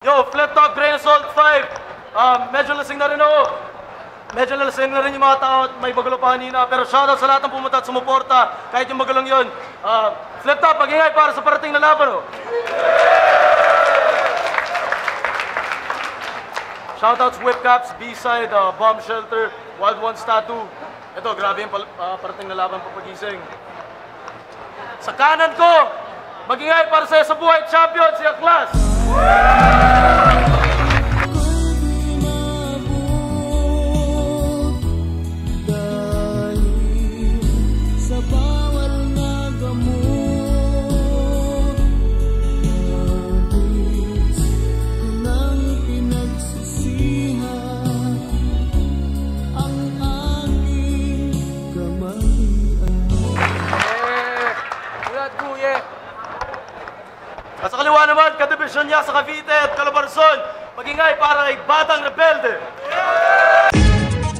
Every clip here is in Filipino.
Yo, Flip Top, Grain of Salt 5. Medyo lasing na rin ako. Medyo lasing na rin yung mga tao at may bagulo pa kanina. Pero shoutout sa lahat ng pumunta at sumuporta. Kahit yung magulong yun. Flip Top, mag-ingay para sa parating na laban. Oh. Shoutouts Whipcaps, B-Side, Bomb Shelter, Wild Ones Tattoo. Ito, grabe yung parating na laban papagising. Sa kanan ko, mag-ingay para sa buhay champion, si Aklas. At sa kaliwa naman, kadibisyon niya sa Cavite at Calabarzon, mag-ingay para kay Batang Rebelde.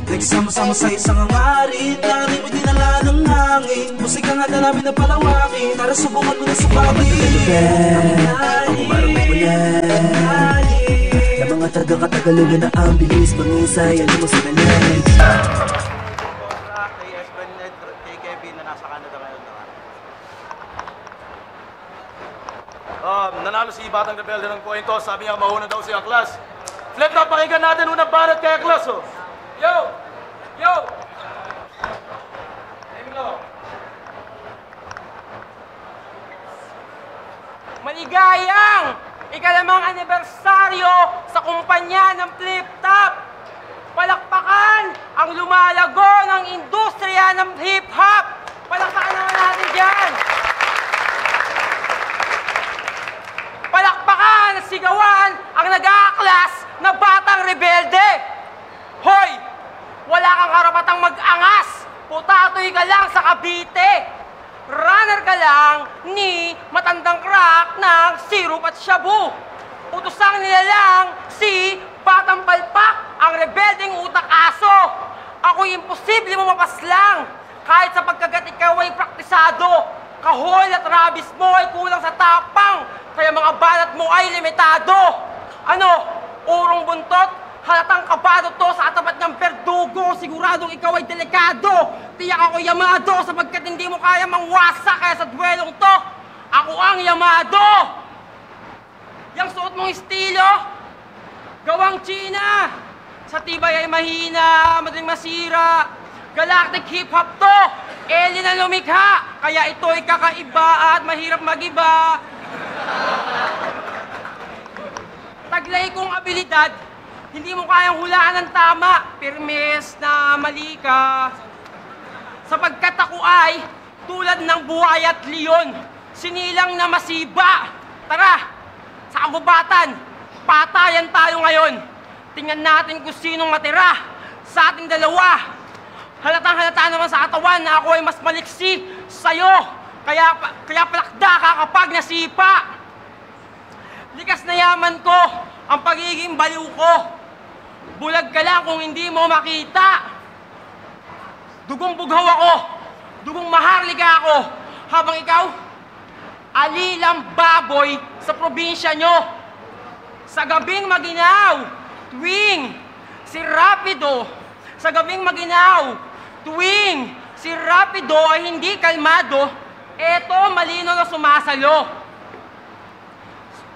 Nagsama-sama sa isang hangarin, narin mo dinala ng hangin. Musika nga na namin na palawakin, tara subukan mo na subakin. Ako marang magulan, na mga taga-katagalugan na ang bilis, pangisay, ano mo sa kanyan. Kay Esben at kay Kevin na nasa Canada ngayon naman. Nanalo si Batang Rebelde ng pointo. Sabi niya mauna daw si Aklas. Flip Top, pakinggan natin unang barat kay Aklas. Oh. Yo! Yo! Maligayang ikalimang anibersaryo sa kumpanya ng Flip Top. Palakpakan ang lumalago ng industriya ng hip-hop. Palakpakan naman natin dyan. Palakpakan at sigawan ang nag-aaklas na Batang Rebelde. Hoy! Wala kang karapatang mag-angas. Putatoy ka lang sa Cavite. Runner ka lang ni matandang crack ng sirup at shabu. Utosang nila lang si Batang Palpak, ang rebeldeng utak-aso. Ako'y imposible mo mapaslang. Kahit sa pagkagat ikaw ay praktisado. Kahol at rabis mo ay kulang sa tapang. Kaya mga balat mo ay limitado. Ano? Urong buntot? Halatang kabado to sa katapat ng berdugo. Siguradong ikaw ay delikado. Tiyak ako yamado sapagkat hindi mo kaya mangwasa. Kaya sa duelong to, ako ang yamado. Yang suot mong estilo, gawang China. Sa tibay ay mahina, madaling masira. Galactic hip-hop to, alien na lumikha. Kaya ito ay kakaiba at mahirap magiba. Taglay kong abilidad, hindi mo kayang hulaan ng tama. Pirmes na mali ka. Sapagkat ako ay tulad ng buhay at leon, sinilang na masiba. Tara, sa kagubatan, patayan tayo ngayon. Tingnan natin kung sinong matira sa ating dalawa. Halatang-halata naman sa katawan na ako ay mas maliksi sa'yo. Kaya palakda ka kapag nasipa. Likas na yaman ko ang pagiging baliw ko. Bulag ka lang kung hindi mo makita. Dugong bughaw ako. Dugong maharlika ako. Habang ikaw, alilang baboy sa probinsya nyo. Sa gabing maginaw, tuwing si Rapido. Sa gabing maginaw, tuwing si Rapido ay hindi kalmado, eto malino na sumasalo.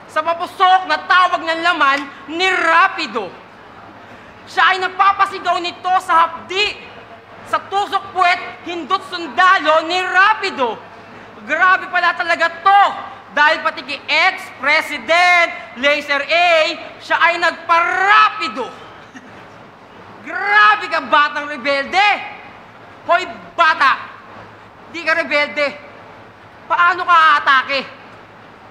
Sa mapusok na tawag ng laman ni Rapido. Siya ay napapasigaw nito sa hapdi. Sa tusok puwet, hindot sundalo ni Rapido. Grabe pala talaga to. Dahil pati kay ex-president Laser A, siya ay nagpa-Rapido. Grabe ka, Batang Rebelde! Hoy, bata! Di ka rebelde. Paano ka aatake?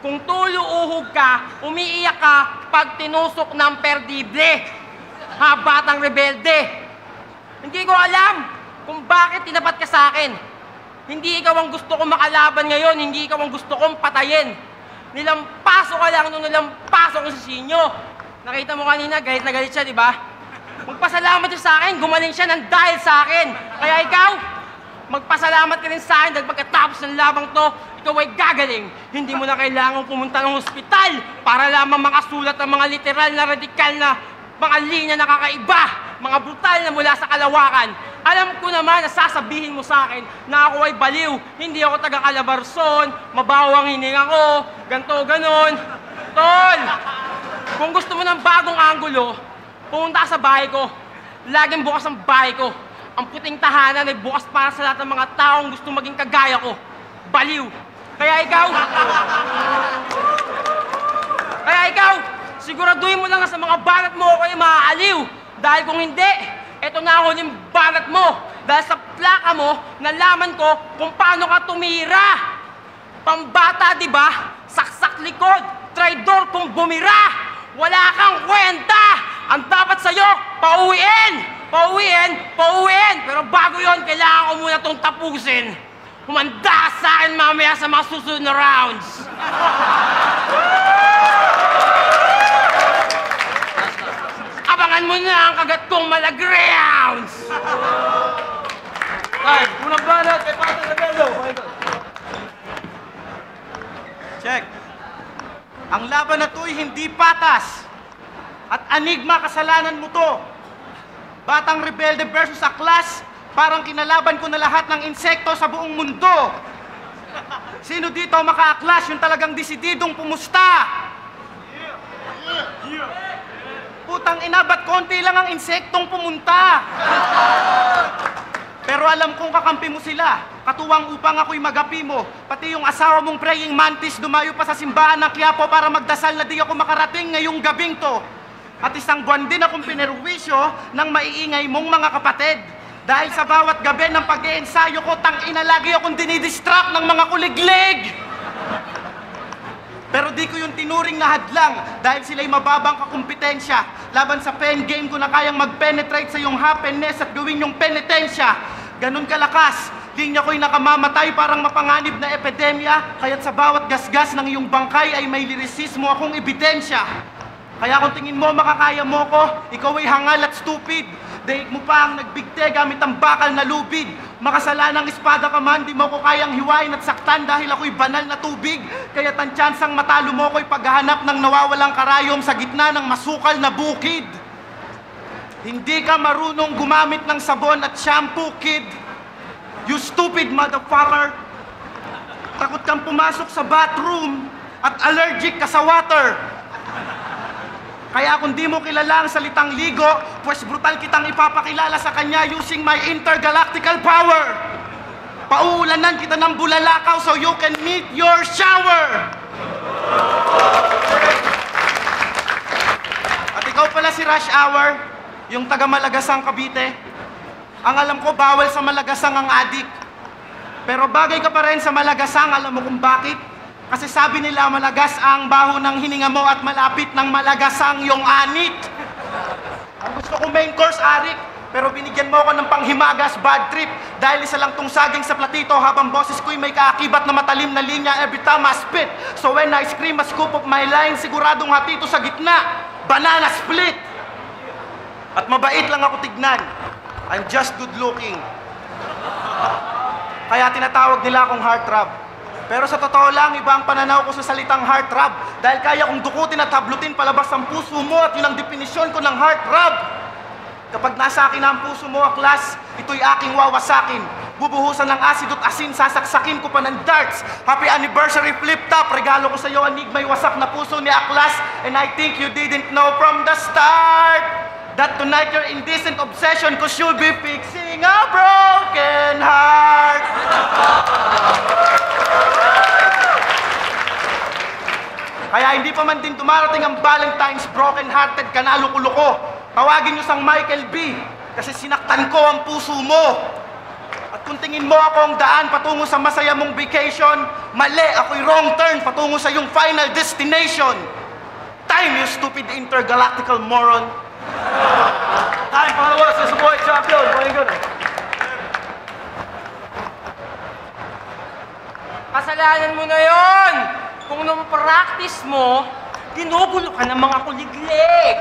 Kung tulo-uhog ka, umiiyak ka pag tinusok ng perdible. Ha, Batang Rebelde? Hindi ko alam kung bakit tinapat ka sa akin. Hindi ikaw ang gusto kong makalaban ngayon, hindi ikaw ang gusto kong patayin. Nilampaso ka lang nung nilampaso ko sa sinyo. Nakita mo kanina, galit na galit siya, di ba? Magpasalamat siya sa akin, gumaling siya ng dahil sa akin. Kaya ikaw, magpasalamat ka rin sa akin dahil pagkatapos ng labang to, ikaw ay gagaling. Hindi mo na kailangang pumunta ng ospital para lamang makasulat ang mga literal na radikal na mga linya na kakaiba, mga brutal na mula sa kalawakan. Alam ko naman na sasabihin mo sa akin na ako ay baliw. Hindi ako taga-Calabarzon, mabaho ang hininga ko, ganto ganon. Tol, kung gusto mo ng bagong anggulo, pumunta ka sa bahay ko. Laging bukas ang bahay ko. Ang puting tahanan ay bukas para sa lahat ng mga taong gusto maging kagaya ko. Baliw. Kaya ikaw, siguraduhin mo lang na sa mga banat mo ako ay maaaliw. Dahil kung hindi, eto na ang huling banat mo. Dahil sa plaka mo, nalaman ko kung paano ka tumira. Pambata, di ba? Saksak likod, traidor kung bumira. Wala kang kwenta. Ang dapat sa'yo, pauwiin. Pero bago yon, kailangan ko muna itong tapusin. Humanda ka sa akin mamaya sa mga susunod na rounds. Abangan mo na ang kagat kong malagreounds! Time, unang banat kay Pater Rebello. Check. Ang laban na to'y hindi patas. At Enigma, kasalanan mo to. Batang Rebelde versus Aklas, parang kinalaban ko na lahat ng insekto sa buong mundo. Sino dito maka-Aklas yung talagang desididong pumusta? Putang ina, ba't konti lang ang insektong pumunta? Pero alam kong kakampi mo sila. Katuwang upang ako'y magapi mo. Pati yung asawa mong praying mantis dumayo pa sa simbahan ng Quiapo para magdasal na di ako makarating ngayong gabing to. At isang buwan din akong pinerwisyo ng maiingay mong mga kapatid. Dahil sa bawat gabi ng pag-iensayo ko, tang-ina lagi akong dinidistract ng mga kuliglig. Pero di ko yung tinuring na hadlang dahil sila'y mababang kakumpetensya. Laban sa pen game ko na kayang mag-penetrate sa iyong happiness at gawin yung penitensya. Ganun kalakas, linya ko'y nakamamatay parang mapanganib na epidemya. Kaya't sa bawat gasgas ng iyong bangkay ay may lirisismo akong ebidensya. Kaya kung tingin mo makakaya mo ko, ikaw ay hangal at stupid. Daig mo pa ang nagbigte gamit ang bakal na lubid. Makasalanang espada ka man, di mo ko kayang hiwain at saktan dahil ako'y banal na tubig. Kaya't ang tsansang matalo mo ko'y paghahanap ng nawawalang karayom sa gitna ng masukal na bukid. Hindi ka marunong gumamit ng sabon at shampoo, kid. You stupid motherfucker. Takot kang pumasok sa bathroom at allergic ka sa water. Kaya kung di mo kilala ang salitang ligo, pues brutal kitang ipapakilala sa kanya using my intergalactical power. Pauulanan kita ng bulalakaw so you can meet your shower. At ikaw pala si Rush Hour, yung taga Malagasang Cavite. Ang alam ko, bawal sa Malagasang ang adik. Pero bagay ka pa rin sa Malagasang, alam mo kung bakit? Kasi sabi nila, malagas ang baho ng hininga mo at malapit ng malagasang yung anit. Ang gusto ko main course, Arik, pero binigyan mo ako ng panghimagas, bad trip. Dahil isa lang tong saging sa platito habang boses ko'y may kaakibat na matalim na linya every time I spit. So when I scream a scoop of my line, siguradong hatito sa gitna, banana split. At mabait lang ako tignan. I'm just good looking. Kaya tinatawag nila akong heartthrob. Pero sa totoo lang, iba ang pananaw ko sa salitang heartthrob. Dahil kaya kong dukutin at hablutin palabas ang puso mo at yun ang definisyon ko ng heartthrob. Kapag nasa akin ang puso mo, Aklas, ito'y aking wawasakin. Bubuhusan ng asid at asin, sasaksakin ko pa ng darts. Happy anniversary flip top, regalo ko sa iyo, Enigma'y wasak na puso ni Aklas. And I think you didn't know from the start that tonight your indecent obsession cause you'll be fixing a broken heart. Kaya hindi pa man din dumarating ang Valentine's, broken-hearted ka na luko-luko. Tawagin niyo sang Michael B. Kasi sinaktan ko ang puso mo. At kung tingin mo ako ang daan patungo sa masaya mong vacation, mali, ako'y wrong turn patungo sa iyong final destination. Time, you stupid intergalactical moron. Time, pangalawa sa Suboy Champion. Paling good. Kasalanan mo na yon! Kung nung practice mo, ginugulo ka ng mga kuliglig.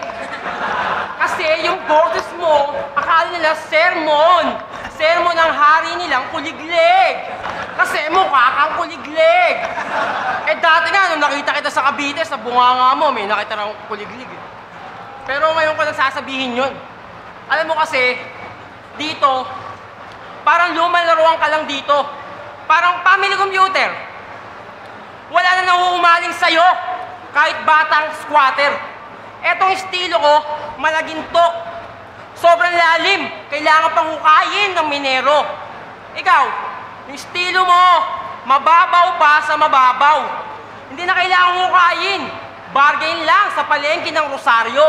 Kasi yung boses mo, akala nila sermon. sermon ng hari nilang kuliglig. Kasi mukha kang kuliglig. Eh dati nga, nung nakita kita sa Cavite, sa bunganga mo, may nakita ng kuliglig. Pero ngayon ko lang sasabihin yun. Alam mo kasi, dito, parang lumalaruan ka lang dito. Parang family computer. Wala na nahuhumaling sa'yo, kahit batang squatter. Etong estilo ko, malaginto. Sobrang lalim, kailangan pang hukayin ng minero. Ikaw, yung estilo mo, mababaw pa sa mababaw. Hindi na kailangan hukayin. Bargain lang sa palengke ng Rosario.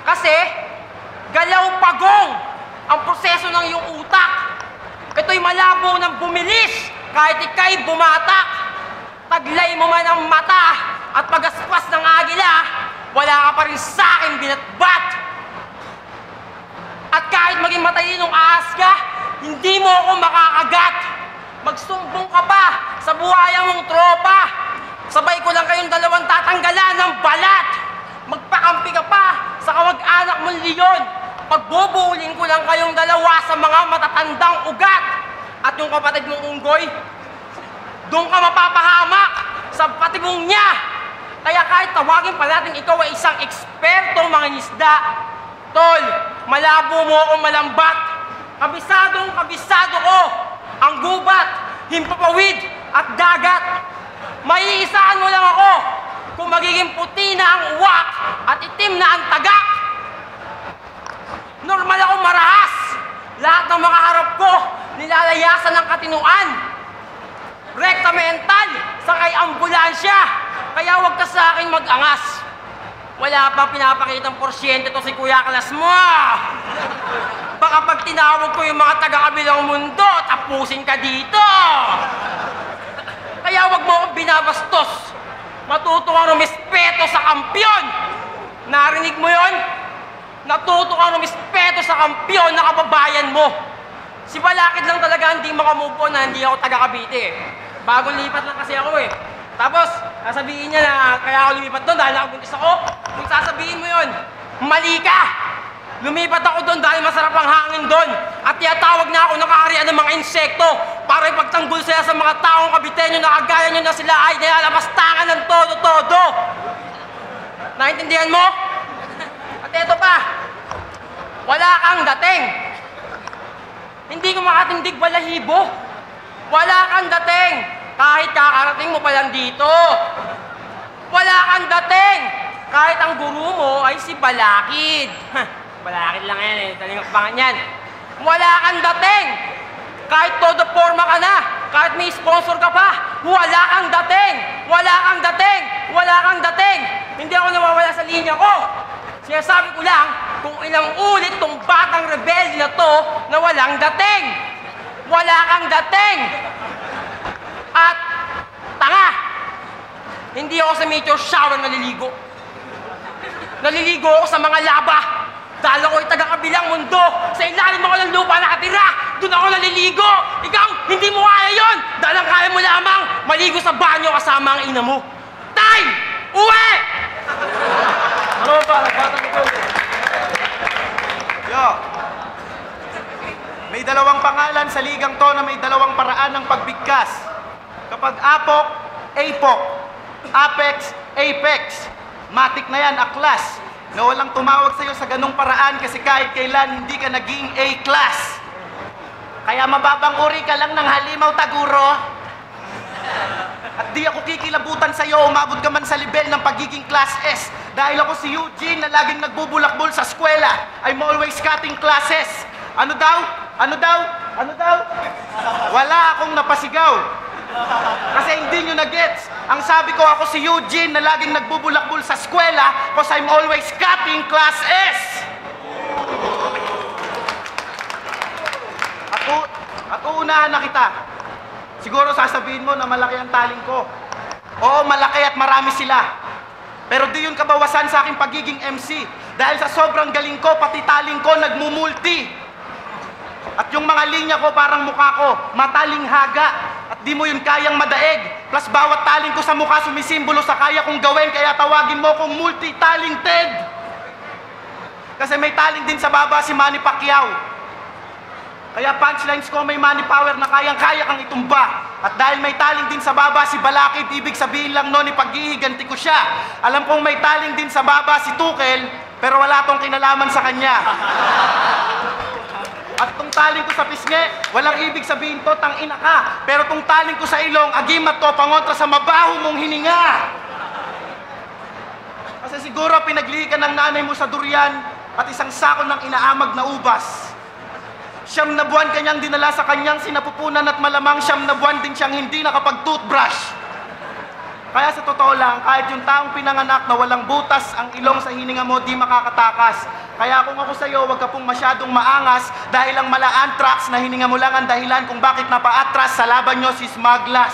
Kasi, galaw pagong ang proseso ng iyong utak. Ito'y malabo ng bumilis kahit ika'y bumatak. Taglay mo man ang mata at pagaspas ng agila, wala ka pa rin sa akin binatbat. At kahit maging matalinong ahas ka, hindi mo ako makakagat. Magsumbong ka pa sa buhaya mong tropa. Sabay ko lang kayong dalawang tatanggalan ng balat. Magpakampi ka pa sa kamag-anak mong leon. Pagbubuulin ko lang kayong dalawa sa mga matatandang ugat. At yung kapatid mong unggoy, doon ka mapapahamak sa patibong niya. Kaya kahit tawagin pa natin ikaw ay isang ekspertong mangingisda, tol, malabo mo akong malambat. Kabisadong kabisado ko ang gubat, himpapawid at dagat. Maiisaan mo lang ako kung magiging puti na ang uwak at itim na ang tagak. Normal akong marahas. Lahat ng mga harap ko, nilalayasan ng katinuan. Rekta mental, sakay ambulansya. Kaya huwag ka sa akin mag-angas. Wala pang pinapakitang porsyente to si Kuya Kalas mo. Baka pag tinawag ko yung mga taga-kabilang mundo, tapusin ka dito. Kaya huwag mo akong binabastos. Matuto kang rumispeto sa kampyon. Narinig mo yon? Natuto kang rumispeto sa kampyon na kababayan mo. Si Balakid lang talaga hindi makamove on na hindi ako taga-Cavite. Bagong lipat lang kasi ako eh. Tapos, sasabihin niya na kaya ako lumipat doon dahil nakabuntis ako. Kung sasabihin mo yun, mali ka! Lumipat ako doon dahil masarap ang hangin doon. At tiyatawag na ako ng kaharian ng mga insekto para ipagtanggol sila sa mga taong Caviteño na kagaya nyo na sila ay nilalabastangan ng todo-todo. Naintindihan mo? At eto pa, wala kang dating. Hindi ko makatindig balahibo. Wala kang dating. Kahit kakarating mo pa lang dito. Wala kang dating. Kahit ang guru mo ay si Balakid. Balakid lang yan eh. Talingakbangan yan. Wala kang dating. Kahit todo forma ka na. Kahit may sponsor ka pa. Wala kang dating. Wala kang dating. Wala kang dating. Hindi ako nawawala sa linya ko. Sinasabi ko lang kung ilang ulit tong batang rebelde na to na walang dating. Wala kang dating. At, tanga! Hindi ako sa meteor shower naliligo. Naliligo ako sa mga laba. Dahil ako'y taga-kabilang mundo. Sa ilalim ako ng lupa nakatira. Doon ako naliligo. Ikaw, hindi mo kaya yun. Dahil ang kaya mo lamang, maligo sa banyo kasama ang ina mo. Time! Uwi! Ano ba? Nagbatang ito. Yo! May dalawang pangalan sa ligang to na may dalawang paraan ng pagbigkas. Kapag apok, apok. Apex, apex. Matik na yan, aklas. Na walang tumawag sa'yo sa ganung paraan kasi kahit kailan hindi ka naging A-class. Kaya mababang uri ka lang ng halimaw taguro. At di ako kikilabutan sa'yo, umabot ka man sa level ng pagiging class S. Dahil ako si Eugene na laging nagbubulakbol sa eskwela. I'm always cutting classes. Ano daw? Ano daw? Ano daw? Wala akong napasigaw. Kasi hindi nyo na-gets. Ang sabi ko, ako si Eugene na laging nagbubulakbol sa eskwela because I'm always cutting class S. At uunahan na kita. Siguro sasabihin mo na malaki ang taling ko. Oo, malaki at marami sila. Pero di yun kabawasan sa aking pagiging MC. Dahil sa sobrang galing ko, pati taling ko nagmumulti. At yung mga linya ko parang mukha ko, mataling haga. At di mo yun kayang madaig. Plus bawat taling ko sa mukha sumisimbolo sa kaya kong gawin. Kaya tawagin mo kong multi-talented. Kasi may taling din sa baba si Manny Pacquiao. Kaya punchlines ko may money power na kayang-kaya kang itumba. At dahil may taling din sa baba si Balakid, ibig sabihin lang noon ipaghihiganti ko siya. Alam kong may taling din sa baba si Tukel, pero wala tong kinalaman sa kanya. At tong taling ko sa pisngi, walang ibig sabihin to, tangina ka. Pero tong taling ko sa ilong, agimat to, pangontra sa mabaho mong hininga. Kasi siguro pinaglihikan ng nanay mo sa durian at isang sako ng inaamag na ubas. 9 na buwan kanyang dinala sa kanyang sinapupunan at malamang 9 na buwan din siyang hindi nakapag-toothbrush. Kaya sa totoo lang, kahit yung taong pinanganak na walang butas ang ilong sa hininga mo, di makakatakas. Kaya kung ako sa'yo, wag ka pong masyadong maangas dahil ang mala-anthrax na hininga mo lang ang dahilan kung bakit napaatras sa laban nyo si Smaglas.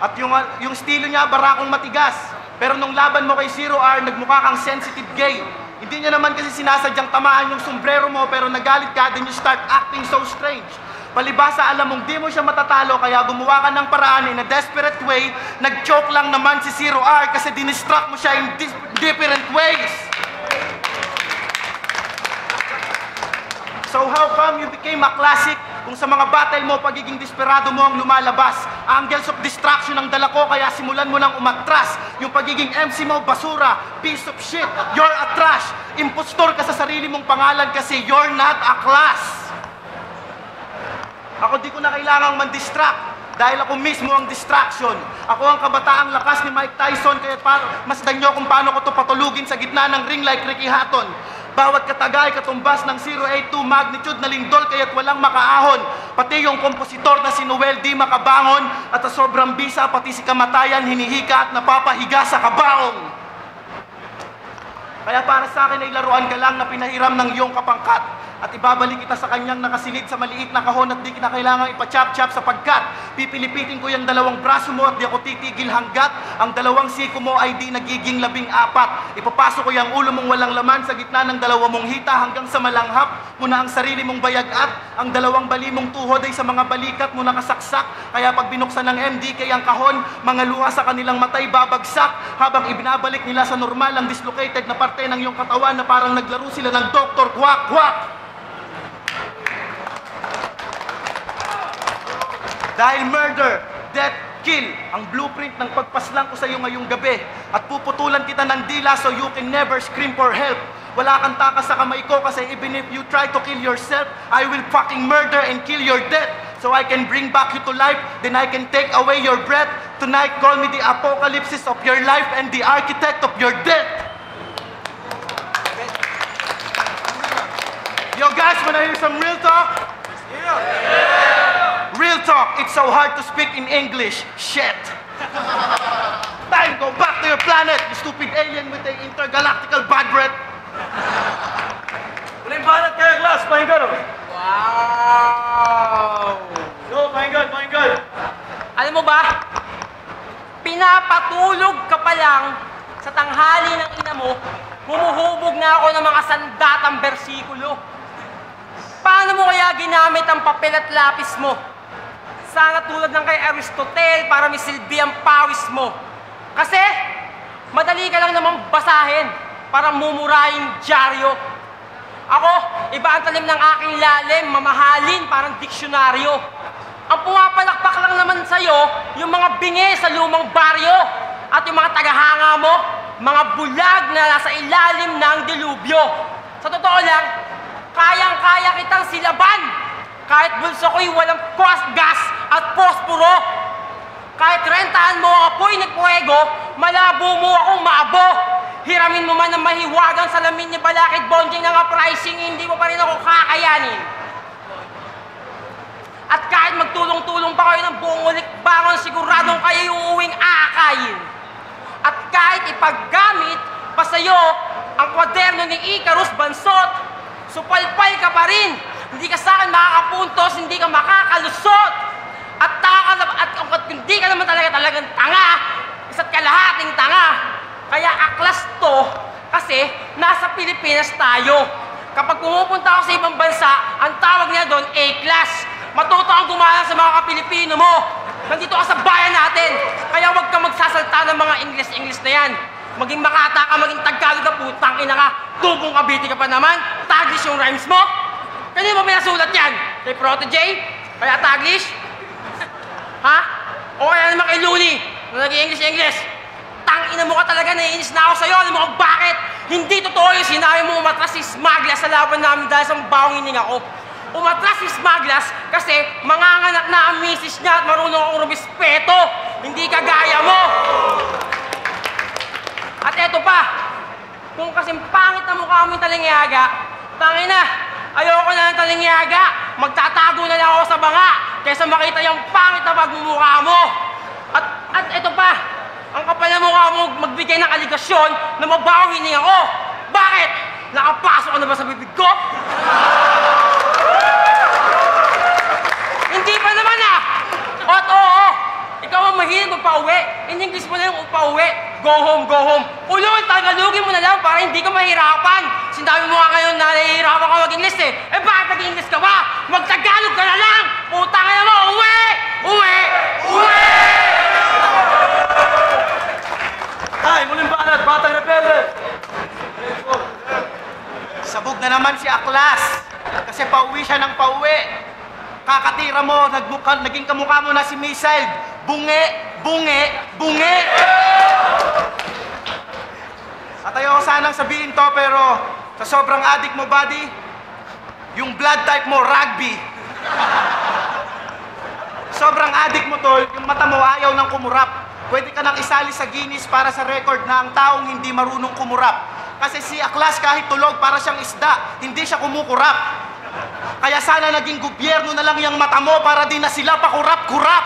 At yung estilo niya, barakong matigas. Pero nung laban mo kay Zero R, nagmukha kang sensitive gay. Hindi niya naman kasi sinasadyang tamaan yung sombrero mo, pero nagalit ka, then you start acting so strange. Palibasa, alam mong di mo siya matatalo, kaya gumawa ka ng paraan in a desperate way. Nag-choke lang naman si Zero R kasi dinistract mo siya in different ways. So how come you became a classic kung sa mga battle mo, pagiging desperado mo ang lumalabas? Angles of distraction ang dala ko, kaya simulan mo nang umatras. Yung pagiging MC mo, basura, piece of shit, you're a trash. Impostor ka sa sarili mong pangalan kasi you're not a class. Ako di ko na kailangang man-distract dahil ako mismo ang distraction. Ako ang kabataang lakas ni Mike Tyson, kaya masdan nyo kung paano ko to patulugin sa gitna ng ring like Ricky Hatton. Bawat katagay katumbas ng 082 magnitude na lindol kaya't walang makaahon. Pati yung kompositor na si Noel di makabangon at sa sobrang bisa pati si kamatayan hinihika at napapahiga sa kabaong. Kaya para sa akin ay laruan ka lang na pinahiram ng iyong kapangkat. At ibabalik kita sa kanyang nakasilid sa maliit na kahon at di kita kailangang ipa-chop-chop sapagkat pipilipitin ko yung 2 braso mo at di ako titigil hanggat ang 2 siko mo ay di nagiging 14. Ipapasok ko yung ulo mong walang laman sa gitna ng 2 mong hita hanggang sa malanghap mo na ang sarili mong bayag at ang 2 bali mong tuhod ay sa mga balikat mo nakasaksak. Kaya pag binuksan ng MDK ang kahon, mga luha sa kanilang matay babagsak habang ibinabalik nila sa normal ang dislocated na parte ng iyong katawan na parang naglaro sila ng Dr. Quack Quack. Dahil murder, death, kill, ang blueprint ng pagpaslang ko sa iyo ngayong gabi. At puputulan kita ng dila so you can never scream for help. Wala kang takas sa kamay ko kasi even if you try to kill yourself, I will fucking murder and kill your death. So I can bring back you to life, then I can take away your breath. Tonight, call me the apocalypse of your life and the architect of your death. Yo guys, wanna hear some real talk? Real talk, it's so hard to speak in English. Shit. Time, go back to your planet, you stupid alien with the intergalactical bad breath. Uling banat kaya, class. Pakinggan, oh. Wow! Yo, pakinggan, pakinggan. Alam mo ba, pinapatulog ka pa lang sa tanghali ng ina mo, humuhubog na ako ng mga sandatang bersikulo. Paano mo kaya ginamit ang papel at lapis mo? Sana tulad ng kay Aristotle para may silbi ang pawis mo. Kasi, madali ka lang namang basahin para mumurahin dyaryo. Ako, iba ang talim ng aking lalim, mamahalin parang diksyonaryo. Ang pumapalakpak lang naman sa'yo, yung mga bingi sa lumang baryo. At yung mga tagahanga mo, mga bulag na nasa ilalim ng dilubyo. Sa totoo lang, kayang-kaya kitang silaban. Kahit bulso ko'y walang gas at posporo. Kahit rentahan mo ang apoy ng puwego, malabo mo akong maabo. Hiramin mo man ang mahiwagang salamin ni Balakid Bonjing ng pricing, hindi mo pa rin ako kakayanin. At kahit magtulong-tulong pa kayo ng buong ulit-bangon, siguradong kayo uuwing aakayin. At kahit ipaggamit pa sa'yo ang kwaderno ni Icarus Bansot, supalpal ka pa rin. Hindi ka sa akin makakapuntos, hindi ka makakalusot. At hindi ka naman talagang tanga, isa't kalahating tanga. Kaya aklas to kasi nasa Pilipinas tayo. Kapag pumupunta ako sa ibang bansa, ang tawag niya doon A-class. Matuto kang gumalang sa mga Kapilipino mo. Nandito ka sa bayan natin. Kaya huwag kang magsasalta ng mga English na yan. Maging Makata ka, maging Tagalog ka, putang ina ka. Tubong Cavite ka pa naman. Taglish yung rhymes mo. Kanino mo pinasulat yan? Kay Protege? Kay Ataglish? Ha? O kaya naman kay Looney na nag-English? Tangina mo ka talaga, naiinis na ako sa'yo. Alam mo kung bakit? Hindi totoo yung sinabi mo umatras si Smaglas sa laban namin dahil sa bawang hininga ko. Umatras si Smaglas kasi manganganak na ang misis niya at marunong akong rumispeto. Hindi kagaya mo. At eto pa, kung kasing pangit na mukha mo yung talingyaga, tangina, ayoko na ng talingyaga. Magtatago na lang ako sa banga kaysa makita yung pangit na pagmumukha mo. At eto pa, ang kapal na mukha mo magbigay ng aligasyon na mabawang hininga ko. Bakit? Nakapasok ka na ba sa bibig ko? Hindi pa naman ah! At oo, ikaw ang mahilig magpa-uwi. In English mo na yung upauwi. Go home, go home. Ulol, tagalogin mo na lang para hindi ka mahirapan. Sinabi mo nga ngayon na nahihirapan ka mag-English eh. Eh bakit nag-English ka ba? Mag-Tagalog ka na lang! Puta ka na mo! Uwi! Uwi! Uwi! Ay, muling banat, Batang Rebelde! Sabog na naman si Aklas. Kasi pauwi siya ng pauwi. Kakatira mo, naging kamukha mo na si Misael. Bunge, bunge, bunge! At ayoko sanang sabihin to, pero sa sobrang addict mo, buddy, yung blood type mo, rugby. Sobrang addict mo, tol, yung mata mo ayaw ng kumurap. Pwede ka nang isali sa Guinness para sa record na ang taong hindi marunong kumurap. Kasi si Aklas kahit tulog para siyang isda, hindi siya kumukurap. Kaya sana naging gobyerno na lang yung mata mo para di na sila pakurap-kurap.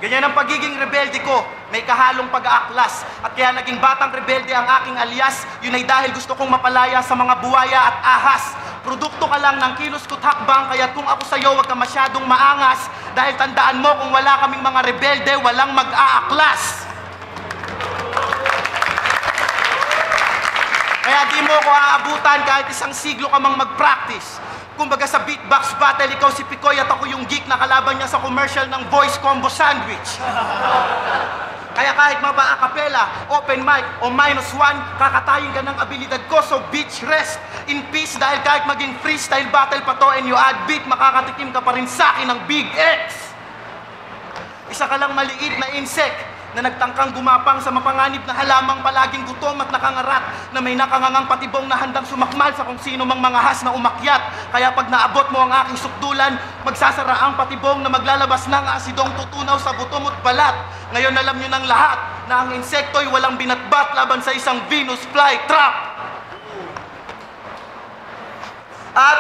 Ganyan ang pagiging rebelde ko. May kahalong pag-aaklas. At kaya naging Batang Rebelde ang aking alias. Yun ay dahil gusto kong mapalaya sa mga buwaya at ahas. Produkto ka lang ng kilos ko't hakbang. Kaya kung ako sa'yo, wag ka masyadong maangas. Dahil tandaan mo, kung wala kaming mga rebelde, walang mag-aaklas. Kaya di mo ko aabutan kahit isang siglo ka mang mag-practice. Kumbaga sa beatbox battle, ikaw si Picoy at ako yung geek na kalaban niya sa commercial ng Voice Combo Sandwich. Kaya kahit maba-acapella, open mic o -1, kakatayin ka ng abilidad ko, so bitch rest in peace. Dahil kahit maging freestyle battle pa to and you add beat, makakatikim ka pa rin sa akin ng Big X. Isa ka lang maliit na insect na nagtangkang gumapang sa mapanganib na halamang palaging gutom at nakangarat, na may nakangangang patibong na handang sumakmal sa kung sino mang mga has na umakyat. Kaya pag naabot mo ang aking sukdulan, magsasara ang patibong na maglalabas ng asidong tutunaw sa buto mo't balat. Ngayon alam nyo ng lahat na ang insekto'y walang binatbat laban sa isang Venus flytrap. At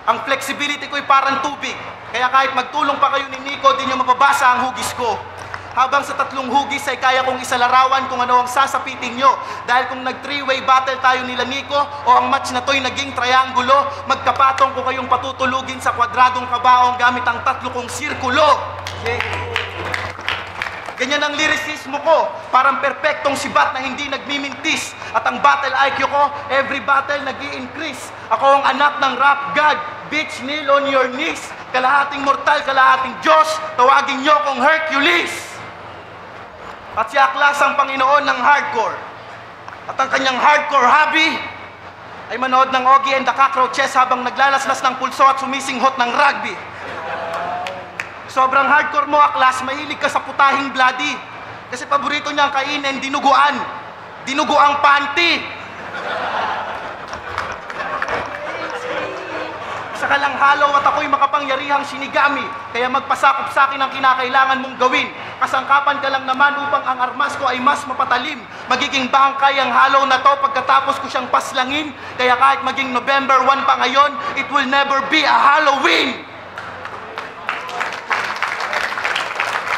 ang flexibility ko'y parang tubig. Kaya kahit magtulong pa kayo ni Nico, di nyo mapabasa ang hugis ko. Habang sa 3 hugis ay kaya kong isalarawan kung ano ang sasapitin nyo. Dahil kung nag-3-way battle tayo nila Nico o ang match na to'y naging triangulo, magkapatong ko kayong patutulugin sa kwadradong kabaong gamit ang 3 kong sirkulo. Ganyan ang lyricismo ko, parang perpektong sibat na hindi nagmimintis. At ang battle IQ ko, every battle nag-i-increase. Ako ang anak ng rap god, bitch, kneel on your knees. Kalahating mortal, kalahating Diyos, tawagin nyo kong Hercules. At si Aklas ang Panginoon ng hardcore. At ang kanyang hardcore hobby ay manood ng Ogie and the Cockroaches habang naglalaslas ng pulso at sumisinghot ng rugby. Sobrang hardcore mo, Aklas, mahilig ka sa putahing bloody. Kasi paborito niyang kainin, dinuguan. Dinuguang panty. Isa ka lang halaw at ako'y makapangyarihang Shinigami. Kaya magpasakop sa akin ang kinakailangan mong gawin. Kasangkapan ka lang naman upang ang armas ko ay mas mapatalim. Magiging bangkay ang halaw na to pagkatapos ko siyang paslangin. Kaya kahit maging November 1 pa ngayon, it will never be a Halloween.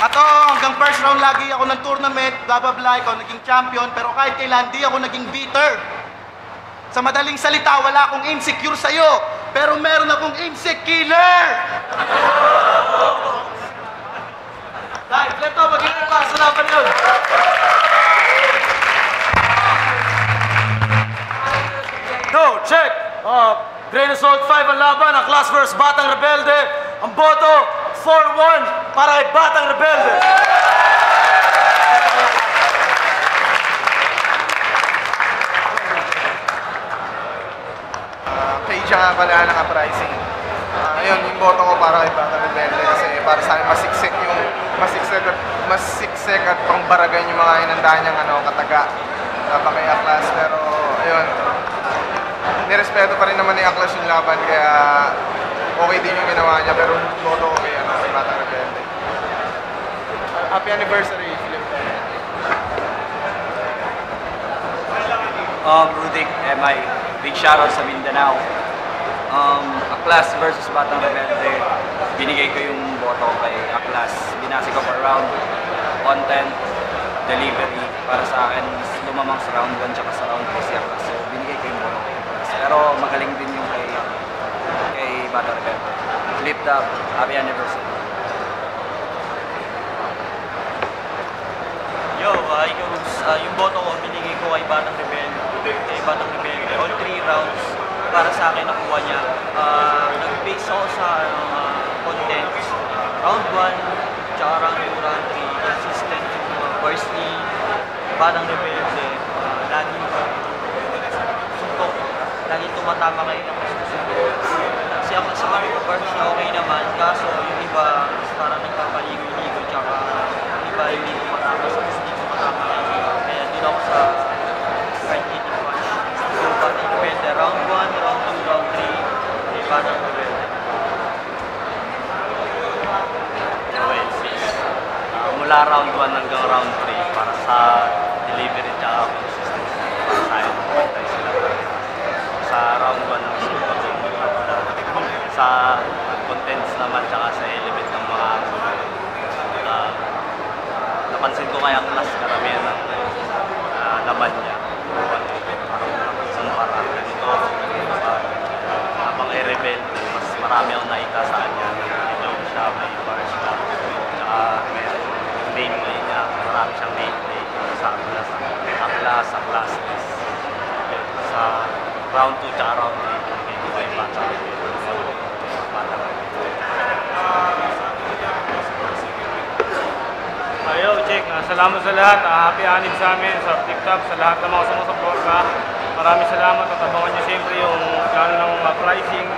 At hanggang first round lagi ako ng tournament, blah blah blah, ikaw naging champion, pero kahit kailan di ako naging beater. Sa madaling salita, wala akong insecure sa'yo, pero meron akong insect killer! Dahil, Kleto, mag-iingat pa sa laban yun. No, check! Grain Assault 5 ang laban, ang Class vs. Batang Rebelde. Ang boto, 4-1 para kay Batang Rebelde. binabalaan ng uprising. Ayun, yung boto ko para kay Batang Rebelde kasi para sa akin masiksik at pangbaragan yung mga inandaan niyang kataga kay Aklas. Pero ayun, nirespeto pa rin naman ni Aklas yung laban kaya okay din yung ginawa niya, pero boto ko kay Batang Rebelde. Happy anniversary, Philip. Rudik, MI, big shoutout sa Mindanao. Aklas versus Batang Rebelde, binigay ko yung boto kay Aklas. Binasi ko per round, content, delivery. Para sa akin, lumamang sa round 1 tsaka sa round 3 si Aklas. So, binigay ko yung boto kay Aklas. Pero magaling din yung kay Batang Rebelde. Flipped up, happy anniversary. Yo, yung boto ko, binigay ko kay Batang Rebelde. All 3 rounds para sa akin nakuha niya. Nag-base ako sa contents. Round 1, tsaka round 2, round 3. Consistent yung mga bars ni Batang Rebelde. Laging suntok. Laging tumatama kayo ng suntok. Kasi ako sa mga bars niya okay naman. Kaso yung iba parang nagpapaligo-ligo. Tsaka yung iba hindi tumatama sa kaya dito ako sa right hitting punch. So, Batang Rebelde, round 1, round 2, round 3, Batang Rebelde. Well, mula round 1 hanggang round 3 para sa delivery tsaka consistency. Para sa akin, pantay sila. Sa round 1 ang support yung sa contents naman tsaka sa element ng mga napansin ko kaya Aklas karamihan ng laban niya. Isang parang ganito. Habang Rebelde, mas marami akong nakita sa kanya. Medyo siya, may bars siya. Tsaka may gameplay niya. Marami siyang gameplay sa Aklas. Sa round 2 tsaka round 3, binigay ko kay Batang Rebelde. Ayo, check. Salamat sa lahat. Happy anib sa amin, sa TikTok, sa lahat ng mga sumusuporta. Maraming salamat at abangan nyo siyempre yung plano ng pricing.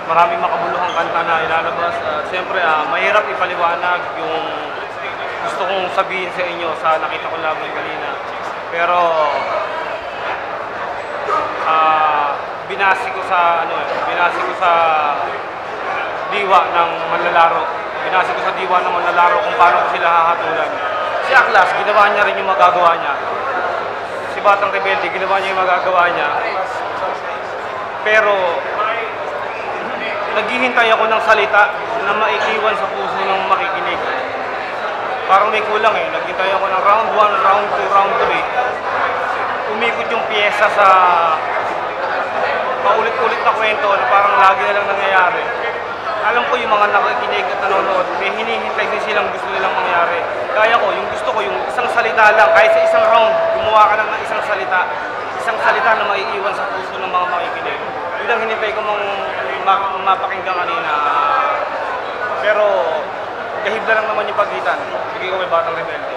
Maraming makabuluhang kanta na ilalabas. Siyempre, mahirap ipaliwanag yung gusto kong sabihin sa inyo sa nakita ko laban kanina. Pero, binasi ko sa diwa ng manlalaro. Binasi ko sa diwa ng manlalaro kung paano ko sila hahatulan. Si Aklas, ginawa niya rin yung magagawa niya. Si Batang Rebelde, ginawa niya yung magagawa niya. Pero, naghihintay ako ng salita na maiiwan sa puso ng makikinig. Parang may kulang eh. Naghintay ako ng round 1, round 2, round 3. Umikot yung pyesa sa paulit-ulit na kwento na parang lagi na lang nangyayari. Alam ko yung mga nakikinig at nanonood, may hinihintay din silang gusto nilang mangyari. Kaya ko, yung gusto ko, yung isang salita lang, kahit sa isang round, gumawa ka lang ng isang salita na maiiwan sa puso ng mga makikinig. Yun ang hinintay ko mapakinggan kanina. Pero, kahib na lang naman yung pagitan. Bigay ko kay Batang Rebelde.